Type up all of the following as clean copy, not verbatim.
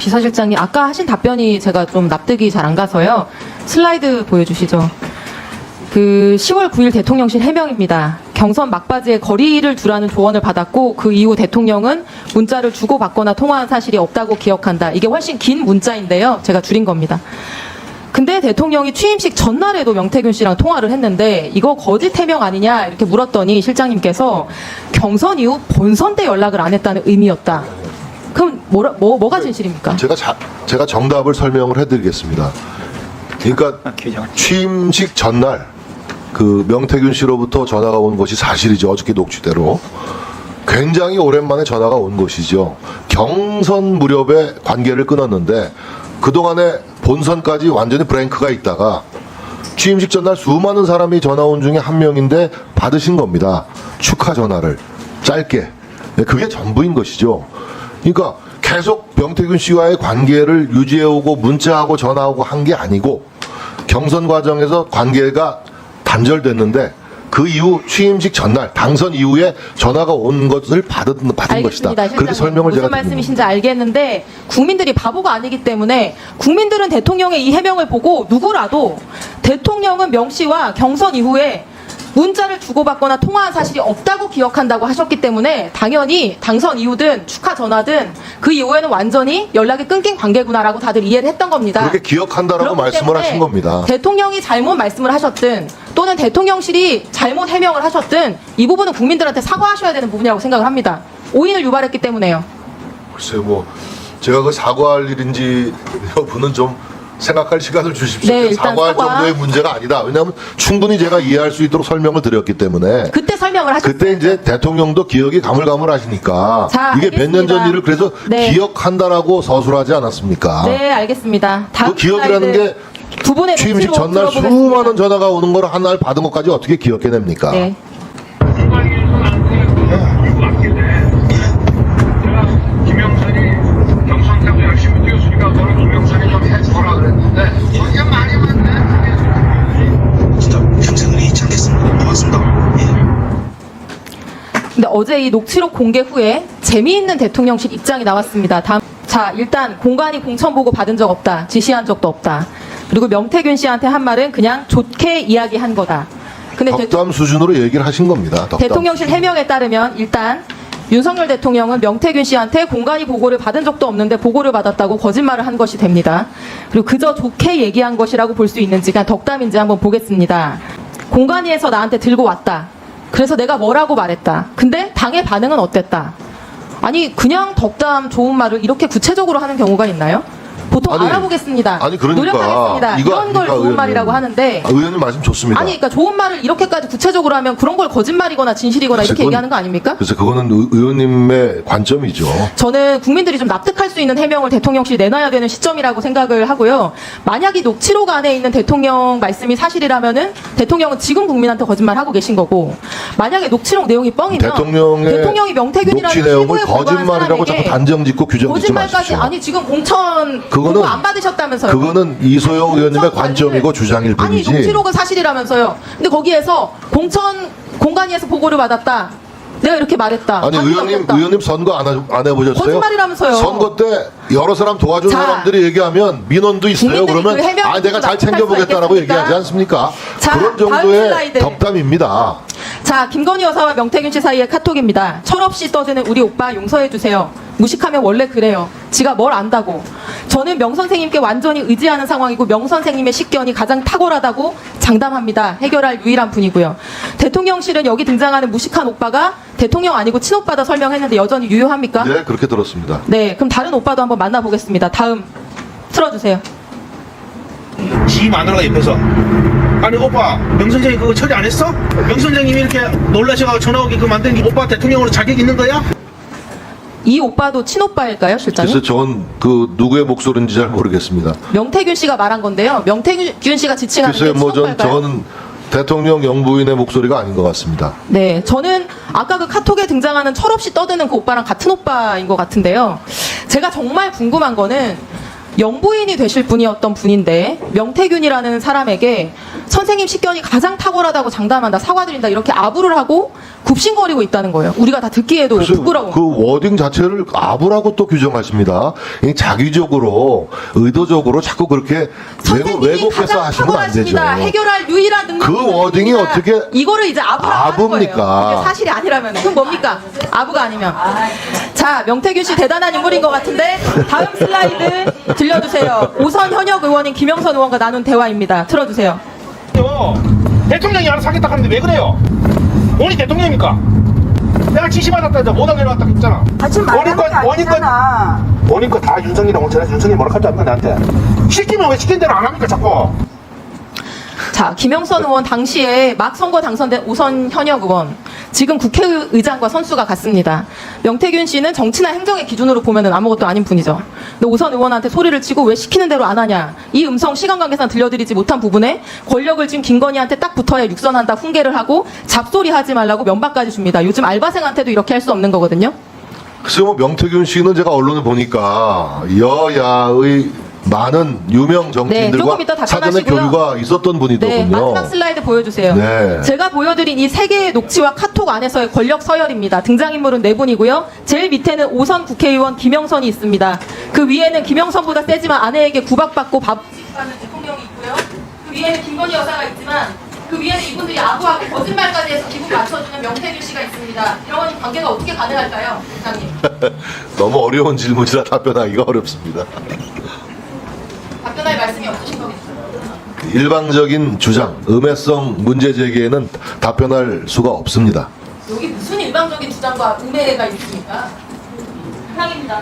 비서실장님, 아까 하신 답변이 제가 좀 납득이 잘 안 가서요. 슬라이드 보여주시죠. 그 10월 9일 대통령실 해명입니다. 경선 막바지에 거리를 두라는 조언을 받았고 그 이후 대통령은 문자를 주고받거나 통화한 사실이 없다고 기억한다. 이게 훨씬 긴 문자인데요. 제가 줄인 겁니다. 근데 대통령이 취임식 전날에도 명태균 씨랑 통화를 했는데 이거 거짓 해명 아니냐 이렇게 물었더니 실장님께서 경선 이후 본선 때 연락을 안 했다는 의미였다. 그럼 뭐가 진실입니까? 제가 정답을 설명을 해드리겠습니다. 그러니까 취임식 전날 그 명태균 씨로부터 전화가 온 것이 사실이죠. 어저께 녹취대로. 굉장히 오랜만에 전화가 온 것이죠. 경선 무렵에 관계를 끊었는데 그동안에 본선까지 완전히 브랭크가 있다가 취임식 전날 수많은 사람이 전화 온 중에 한 명인데 받으신 겁니다. 축하 전화를 짧게. 그게 전부인 것이죠. 그러니까 계속 명태균 씨와의 관계를 유지해오고 문자하고 전화하고 한 게 아니고 경선 과정에서 관계가 단절됐는데 그 이후 취임식 전날 당선 이후에 전화가 온 것을 받은 것이다. 그렇게 설명을 제가 무슨 말씀이신지 알겠는데 국민들이 바보가 아니기 때문에 국민들은 대통령의 이 해명을 보고 누구라도 대통령은 명 씨와 경선 이후에 문자를 주고받거나 통화한 사실이 없다고 기억한다고 하셨기 때문에 당연히 당선 이후든 축하 전화든 그 이후에는 완전히 연락이 끊긴 관계구나라고 다들 이해를 했던 겁니다. 그렇게 기억한다라고 말씀을 하신 겁니다. 대통령이 잘못 말씀을 하셨든 또는 대통령실이 잘못 해명을 하셨든 이 부분은 국민들한테 사과하셔야 되는 부분이라고 생각을 합니다. 오인을 유발했기 때문에요. 글쎄요, 뭐 제가 그 사과할 일인지 여부는 좀 생각할 시간을 주십시오. 네, 일단 사과할 정도의 문제가 아니다. 왜냐하면 충분히 제가 이해할 수 있도록 설명을 드렸기 때문에. 그때 설명을 하셨어요. 그때 이제 대통령도 기억이 가물가물하시니까 자, 이게 몇 년 전 일을 그래서 네. 기억한다라고 서술하지 않았습니까? 네, 알겠습니다. 그 기억이라는 게 두 분의 취임식 녹취록 전날 들어보겠습니다. 수많은 전화가 오는 걸 한 날 받은 것까지 어떻게 기억해냅니까? 네. 김영선이 경선하고 열심히 뛰었으니까 너는 김영선이 좀 해줘라 그랬는데 이게 말이 많네. 진짜 평생을 잊지 않겠습니다. 고맙습니다. 근데 어제 이 녹취록 공개 후에 재미있는 대통령실 입장이 나왔습니다. 자, 일단 공관위 공천 보고 받은 적 없다. 지시한 적도 없다. 그리고 명태균 씨한테 한 말은 그냥 좋게 이야기한 거다. 근데 덕담 수준으로 얘기를 하신 겁니다. 덕담. 대통령실 해명에 따르면 일단 윤석열 대통령은 명태균 씨한테 공관위 보고를 받은 적도 없는데 보고를 받았다고 거짓말을 한 것이 됩니다. 그리고 그저 좋게 얘기한 것이라고 볼 수 있는지 그냥 덕담인지 한번 보겠습니다. 공관위에서 나한테 들고 왔다. 그래서 내가 뭐라고 말했다. 근데 당의 반응은 어땠다. 아니 그냥 덕담 좋은 말을 이렇게 구체적으로 하는 경우가 있나요? 보통 아니, 알아보겠습니다. 아니 그러니까 노력하겠습니다. 이런 걸 좋은 의원님. 말이라고 하는데 의원님 말씀 좋습니다. 아니 그러니까 좋은 말을 이렇게까지 구체적으로 하면 그런 걸 거짓말이거나 진실이거나 글쎄, 이렇게 그건- 얘기하는 거 아닙니까? 그래서 그거는 의원님의 관점이죠. 저는 국민들이 좀 납득할 수 있는 해명을 대통령실이 내놔야 되는 시점이라고 생각을 하고요. 만약 이 녹취록 안에 있는 대통령 말씀이 사실이라면은 대통령은 지금 국민한테 거짓말하고 계신 거고 만약에 녹취록 내용이 뻥이면 대통령이 명태균이라는 녹취 내용을 피부에 불과한 거짓말이라고 자꾸 사람에게 단정짓고 규정짓지 거짓말까지 마십시오. 아니 지금 공천 그거는- 보고 안 받으셨다면서요. 그거는 이소영 의원님의 공천 관점이고 관리를- 주장일 아니 뿐이지. 녹취록은 사실이라면서요. 근데 거기에서 공관위에서 보고를 받았다. 내가 이렇게 말했다. 아니 관계가 의원님 없었다. 의원님 선거 안 해보셨어요? 거짓말이라면서요. 선거 때 여러 사람 도와준 자, 사람들이 얘기하면 민원도 있어요. 국민들이 그러면 그 해명을 내가 잘 납득할 챙겨보겠다라고 수 얘기하지 않습니까? 자, 그런 다음 정도의 슬라이드. 덕담입니다. 자, 김건희 여사와 명태균 씨 사이의 카톡입니다. 철없이 떠드는 우리 오빠 용서해주세요. 무식하면 원래 그래요. 지가 뭘 안다고. 저는 명 선생님께 완전히 의지하는 상황이고 명 선생님의 식견이 가장 탁월하다고 장담합니다. 해결할 유일한 분이고요. 대통령실은 여기 등장하는 무식한 오빠가 대통령 아니고 친오빠다 설명했는데 여전히 유효합니까? 네, 그렇게 들었습니다. 네, 그럼 다른 오빠도 한번 만나보겠습니다. 다음 틀어주세요. 지 마누라가 옆에서 아니 오빠 명 선생님 그거 처리 안 했어? 명 선생님이 이렇게 놀라셔가지고 전화 오게끔 만든 게 오빠 대통령으로 자격 있는 거야? 이 오빠도 친오빠일까요, 실장님? 그래서 저는 그 누구의 목소리인지 잘 모르겠습니다. 명태균 씨가 말한 건데요. 명태균 씨가 지칭하는 게 글쎄요, 친오빠일까요? 저는 대통령 영부인의 목소리가 아닌 것 같습니다. 네, 저는 아까 그 카톡에 등장하는 철없이 떠드는 그 오빠랑 같은 오빠인 것 같은데요. 제가 정말 궁금한 거는 영부인이 되실 분이었던 분인데 명태균이라는 사람에게 선생님 식견이 가장 탁월하다고 장담한다, 사과드린다 이렇게 아부를 하고 굽신거리고 있다는 거예요. 우리가 다 듣기에도 그래서 부끄러워. 그 워딩 자체를 아부라고 또 규정하십니다. 이 자기적으로 의도적으로 자꾸 그렇게 왜곡해서 하시면 안 되죠. 해결할 유일한 능력이 그 워딩이 있습니다. 어떻게 이거를 이제 아부라고 하는 아부입니까? 거예요. 이게 사실이 아니라면 그럼 뭡니까? 아부가 아니면. 자, 명태균 씨 대단한 인물인 것 같은데 다음 슬라이드 들려주세요. 오선 현역 의원인 김영선 의원과 나눈 대화입니다. 틀어주세요. 대통령이 알아서 하겠다 하는데 왜 그래요? 본인 대통령입니까? 내가 지시받았다 해서 못하게 해놨다 했잖아. 같이 말하는 게 아니잖아. 본인 거 다 윤석이라고 전해서 윤석이 뭐라 할줄 압니까 나한테? 시키면 왜 시킨 대로 안 합니까 자꾸? 자, 김영선 의원 당시에 막 선거 당선된 오선 현역 의원, 지금 국회의장과 선수가 같습니다. 명태균 씨는 정치나 행정의 기준으로 보면 아무것도 아닌 분이죠. 근데 오선 의원한테 소리를 치고 왜 시키는 대로 안 하냐. 이 음성 시간 관계상 들려드리지 못한 부분에 권력을 쥔 김건희한테 딱 붙어야 육선한다 훈계를 하고 잡소리 하지 말라고 면박까지 줍니다. 요즘 알바생한테도 이렇게 할 수 없는 거거든요. 글쎄요, 뭐 명태균 씨는 제가 언론을 보니까 여야의 많은 유명 네, 정치인들과 조금 이따 사전에 답변하시고요. 교류가 있었던 분이더군요. 네, 마지막 슬라이드 보여주세요. 네. 제가 보여드린 이 세 개의 녹취와 카톡 안에서의 권력 서열입니다. 등장인물은 네 분이고요. 제일 밑에는 오선 국회의원 김영선이 있습니다. 그 위에는 김영선보다 세지만 아내에게 구박받고 밥받는 대통령이 있고요. 그 위에는 김건희 여사가 있지만 그 위에는 이분들이 아부하고 거짓말까지 해서 기분 맞춰주는 명태균 씨가 있습니다. 이런 관계가 어떻게 가능할까요, 부장님? 너무 어려운 질문이라 답변하기가 어렵습니다. 답변할 말씀이 없으신 거겠어요? 일방적인 주장, 음해성 문제 제기에는 답변할 수가 없습니다. 여기 무슨 일방적인 주장과 음해가 있습니까? 상입니다.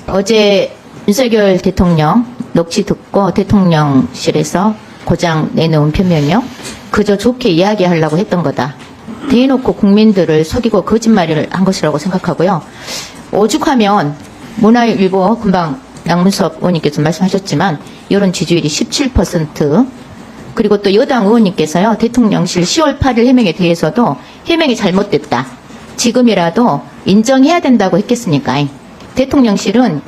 어제 윤석열 대통령 녹취 듣고 대통령실에서 고장 내놓은 표명이요. 그저 좋게 이야기하려고 했던 거다. 대놓고 국민들을 속이고 거짓말을 한 것이라고 생각하고요. 오죽하면 문화일보 금방 양문섭 의원님께서 말씀하셨지만 여론 지지율이 17% 그리고 또 여당 의원님께서요. 대통령실 10월 8일 해명에 대해서도 해명이 잘못됐다. 지금이라도 인정해야 된다고 했겠습니까? 대통령실은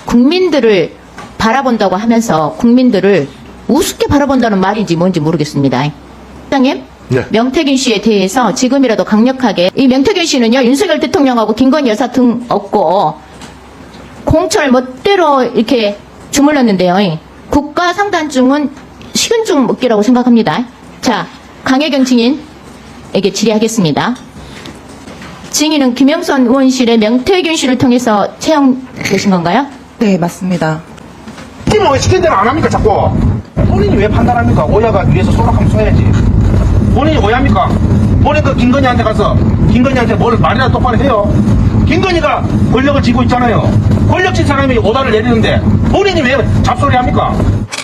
국민들을 바라본다고 하면서 국민들을 우습게 바라본다는 말인지 뭔지 모르겠습니다. 부장님, 네. 명태균 씨에 대해서 지금이라도 강력하게 이 명태균 씨는요. 윤석열 대통령하고 김건희 여사 등 없고 공천 멋대로 이렇게 주물렀는데요. 국가 상단증은 식은죽 먹기라고 생각합니다. 자, 강혜경 증인에게 질의하겠습니다. 증인은 김영선 의원실의 명태균 씨를 통해서 채용되신 건가요? 네, 맞습니다. 시키면 왜 시킨 대로 안 합니까 자꾸? 본인이 왜 판단합니까? 오야가 위에서 소락하면 써야지. 본인이 오야입니까? 본인 그 김건희한테 가서 김건희한테 뭘 말이나 똑바로 해요. 김건희가 권력을 쥐고 있잖아요. 권력 쥔 사람이 오다를 내리는데 본인이 왜 잡소리 합니까?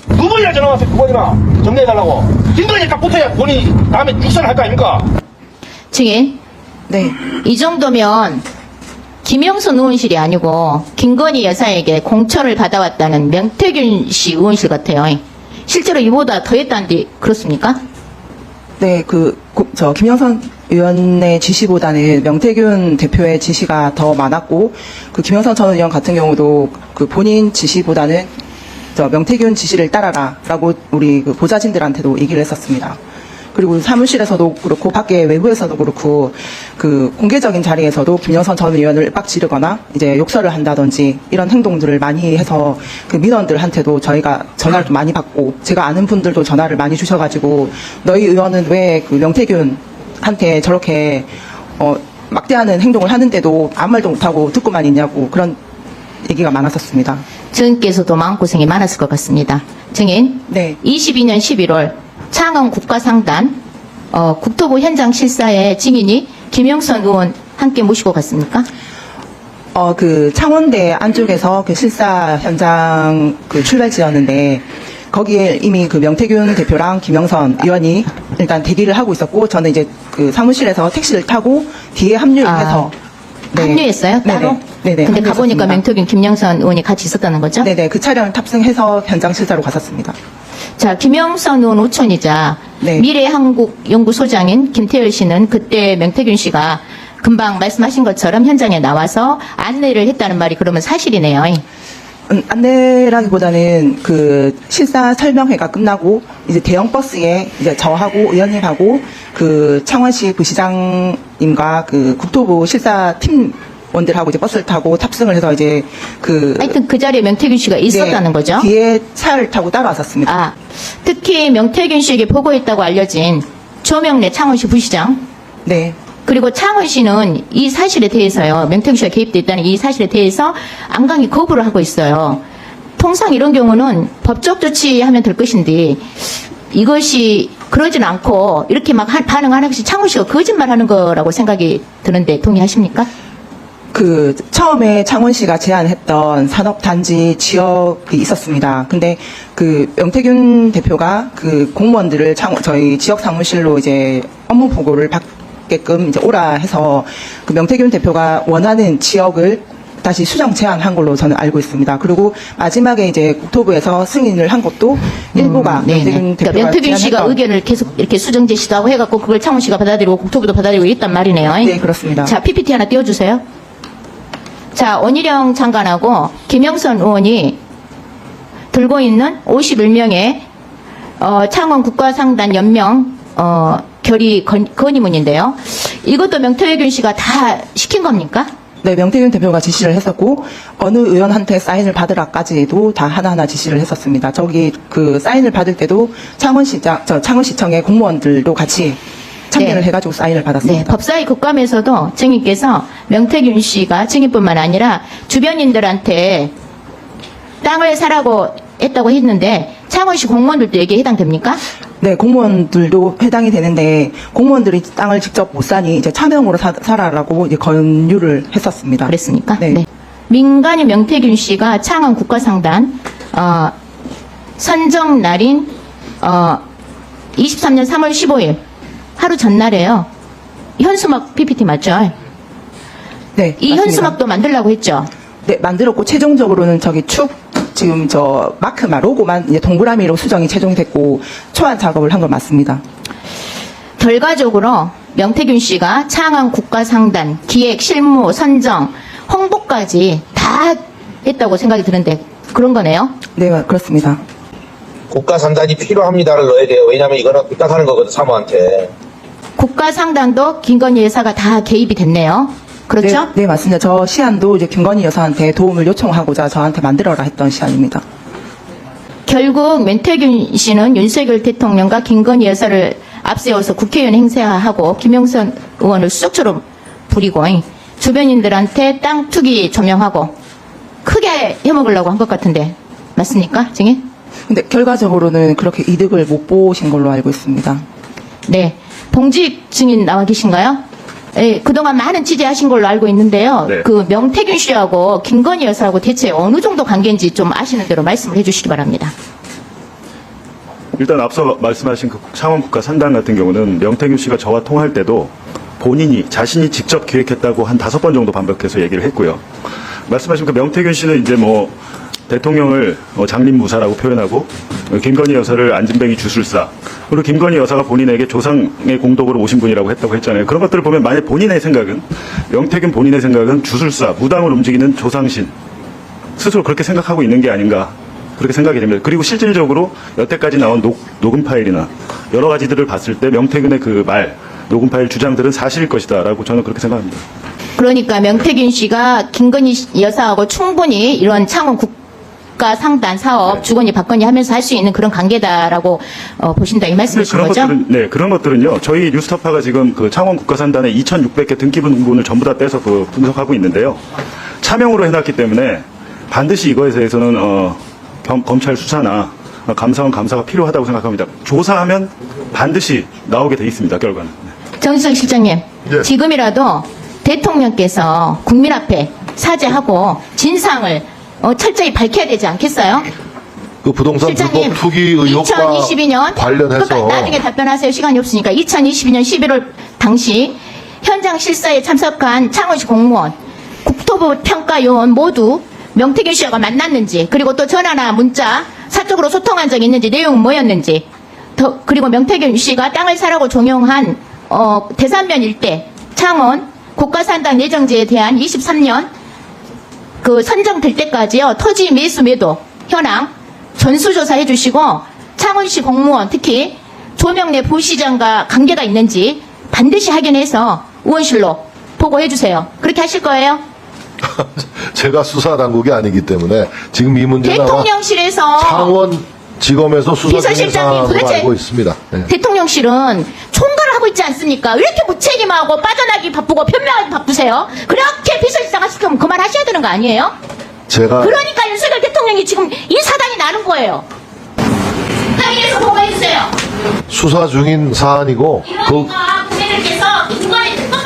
두 번이나 전화 왔어요. 두 번이나 정리해달라고. 김건희 딱 붙어야 본인이 다음에 육선을 할 거 아닙니까? 증인, 네. 이 정도면 김영선 의원실이 아니고 김건희 여사에게 공천을 받아왔다는 명태균 씨 의원실 같아요. 실제로 이보다 더 했다는데 그렇습니까? 네, 김영선 의원의 지시보다는 명태균 대표의 지시가 더 많았고, 그 김영선 전 의원 같은 경우도 그 본인 지시보다는 명태균 지시를 따라라라고 우리 그 보좌진들한테도 얘기를 했었습니다. 그리고 사무실에서도 그렇고 밖에 외부에서도 그렇고 그 공개적인 자리에서도 김영선 전 의원을 빡 지르거나 이제 욕설을 한다든지 이런 행동들을 많이 해서 그 민원들한테도 저희가 전화를 좀 많이 받고 제가 아는 분들도 전화를 많이 주셔가지고 너희 의원은 왜 그 명태균한테 저렇게 막대하는 행동을 하는데도 아무 말도 못하고 듣고만 있냐고 그런 얘기가 많았었습니다. 증인께서도 마음고생이 많았을 것 같습니다. 증인, 네. 22년 11월 창원 국가상단 국토부 현장 실사에 증인이 김영선 의원 함께 모시고 갔습니까? 그 창원대 안쪽에서 그 실사 현장 그 출발지였는데 거기에 이미 그 명태균 대표랑 김영선 의원이 일단 대기를 하고 있었고 저는 이제 그 사무실에서 택시를 타고 뒤에 합류해서 합류했어요? 따로? 네네. 근데 가보니까 합류했었습니다. 명태균, 김영선 의원이 같이 있었다는 거죠? 네네. 그 차량을 탑승해서 현장 실사로 갔었습니다. 자, 김영선 의원 오촌이자 네. 미래한국연구소장인 김태열 씨는 그때 명태균 씨가 금방 말씀하신 것처럼 현장에 나와서 안내를 했다는 말이 그러면 사실이네요. 안내라기보다는 그 실사 설명회가 끝나고 이제 대형 버스에 이제 저하고 의원님하고 그 창원시 부시장 시장님과 그 국토부 실사 팀원들하고 이제 버스를 타고 탑승을 해서 이제 하여튼 그 자리에 명태균 씨가 있었다는 거죠. 뒤에 차를 타고 따라왔었습니다. 아, 특히 명태균 씨에게 보고했다고 알려진 조명래 창원시 부시장, 네. 그리고 창원시는 이 사실에 대해서요, 명태균 씨가 개입돼 있다는 이 사실에 대해서 안강히 거부를 하고 있어요. 통상 이런 경우는 법적 조치하면 될 것인데 이것이 그러진 않고 이렇게 막 반응하는 것이 창원시가 거짓말하는 거라고 생각이 드는데 동의하십니까? 그 처음에 창원시가 제안했던 산업단지 지역이 있었습니다. 근데 그 명태균 대표가 그 공무원들을 저희 지역 사무실로 이제 업무 보고를 받게끔 이제 오라 해서 그 명태균 대표가 원하는 지역을 다시 수정 제안한 걸로 저는 알고 있습니다. 그리고 마지막에 이제 국토부에서 승인을 한 것도 일부가 네네. 명태균 대표가 그러니까 명태균 씨가 제안했던 의견을 계속 이렇게 수정 제시도 하고 해갖고 그걸 창원시가 받아들이고 국토부도 받아들이고 있단 말이네요. 네, 그렇습니다. 자, PPT 하나 띄워주세요. 자, 원희룡 장관하고 김영선 의원이 들고 있는 51명의 창원 국가상단 연명 결의 건의문인데요. 이것도 명태균 씨가 다 시킨 겁니까? 네, 명태균 대표가 지시를 했었고 어느 의원한테 사인을 받으라까지도 다 하나하나 지시를 했었습니다. 저기 그 사인을 받을 때도 창원시청의 공무원들도 같이 참여를 네. 해가지고 사인을 네, 받았습니다. 법사위 국감에서도 증인께서 명태균 씨가 증인뿐만 아니라 주변인들한테 땅을 사라고 했다고 했는데 창원시 공무원들도 여기에 해당됩니까? 네, 공무원들도 해당이 되는데 공무원들이 땅을 직접 못 사니 이제 차명으로 사라라고 이제 권유를 했었습니다. 그랬습니까? 네. 민간인 명태균 씨가 창원 국가상단 선정 날인 23년 3월 15일 하루 전날에요. 현수막 PPT 맞죠? 네, 이 맞습니다. 현수막도 만들라고 했죠. 네, 만들었고 최종적으로는 저기 지금 저 마크만 로고만 이제 동그라미로 수정이 최종됐고 초안 작업을 한 건 맞습니다. 결과적으로 명태균 씨가 창원 국가상단 기획, 실무, 선정, 홍보까지 다 했다고 생각이 드는데 그런 거네요. 네, 그렇습니다. 국가상단이 필요합니다를 넣어야 돼요. 왜냐하면 이거는 부탁하는 거거든, 사모한테. 국가상단도 김건희 여사가 다 개입이 됐네요. 그렇죠? 네, 네, 맞습니다. 저 시안도 이제 김건희 여사한테 도움을 요청하고자 저한테 만들어라 했던 시안입니다. 결국 명태균 씨는 윤석열 대통령과 김건희 여사를 앞세워서 국회의원 행세하고 김영선 의원을 수석처럼 부리고 주변인들한테 땅 투기 조명하고 크게 해먹으려고 한 것 같은데 맞습니까, 증인? 근데 결과적으로는 그렇게 이득을 못 보신 걸로 알고 있습니다. 네. 봉직 증인 나와 계신가요? 예, 그동안 많은 취재하신 걸로 알고 있는데요. 네. 그 명태균 씨하고 김건희 여사하고 대체 어느 정도 관계인지 좀 아시는 대로 말씀을 해주시기 바랍니다. 일단 앞서 말씀하신 그 창원 국가 산단 같은 경우는 명태균 씨가 저와 통화할 때도 본인이 자신이 직접 기획했다고 한 5번 정도 반복해서 얘기를 했고요. 말씀하신 그 명태균 씨는 이제 뭐 대통령을 장림무사라고 표현하고 김건희 여사를 안진뱅이 주술사, 그리고 김건희 여사가 본인에게 조상의 공덕으로 오신 분이라고 했다고 했잖아요. 그런 것들을 보면 만약 본인의 생각은, 명태균 본인의 생각은 주술사, 무당을 움직이는 조상신 스스로 그렇게 생각하고 있는 게 아닌가, 그렇게 생각이 됩니다. 그리고 실질적으로 여태까지 나온 녹음 파일이나 여러 가지들을 봤을 때 명태균의 그 녹음 파일 주장들은 사실일 것이다라고 저는 그렇게 생각합니다. 그러니까 명태균 씨가 김건희 여사하고 충분히 이런 창원 국가상단 사업 주거니 받거니 하면서 할 수 있는 그런 관계다라고 보신다 이 말씀이신 거죠? 그런 것들은요. 저희 뉴스타파가 지금 그 창원 국가산단의 2,600개 등기부등본을 전부 다 떼서 그 분석하고 있는데요. 차명으로 해놨기 때문에 반드시 이거에 대해서는 검찰 수사나 감사원 감사가 필요하다고 생각합니다. 조사하면 반드시 나오게 돼 있습니다. 결과는. 정지석 실장님, 예. 지금이라도 대통령께서 국민 앞에 사죄하고 진상을 철저히 밝혀야 되지 않겠어요? 그 부동산 실장님, 불법 투기 의혹과 2022년 관련해서 나중에 답변하세요. 시간이 없으니까 2022년 11월 당시 현장 실사에 참석한 창원시 공무원, 국토부 평가요원 모두 명태균 씨와 만났는지, 그리고 또 전화나 문자 사적으로 소통한 적이 있는지, 내용은 뭐였는지, 그리고 명태균 씨가 땅을 사라고 종용한 대산면 일대 창원 국가산단 예정지에 대한 23년 그 선정될 때까지요, 토지 매수 매도 현황 전수조사해 주시고 창원시 공무원 특히 조명래 부시장과 관계가 있는지 반드시 확인해서 의원실로 보고해 주세요. 그렇게 하실 거예요? 제가 수사 당국이 아니기 때문에 지금 이 문제는 아마 대통령실에서 창원지검에서 수사 중인 비서실장님 사안으로 도대체 알고 있습니다. 네. 대통령실은 총괄을 하고 있지 않습니까? 왜 이렇게 무책임하고 빠져나기 바쁘고 변명하기 바쁘세요? 그렇게 비서실장 하시면 그만하셔야 되는 거 아니에요? 제가 그러니까 윤석열 대통령이 지금 이 사단이 나는 거예요. 당일에서 보고해 주세요. 수사 중인 사안이고 그 그러니까 국민들께서 김건희 특검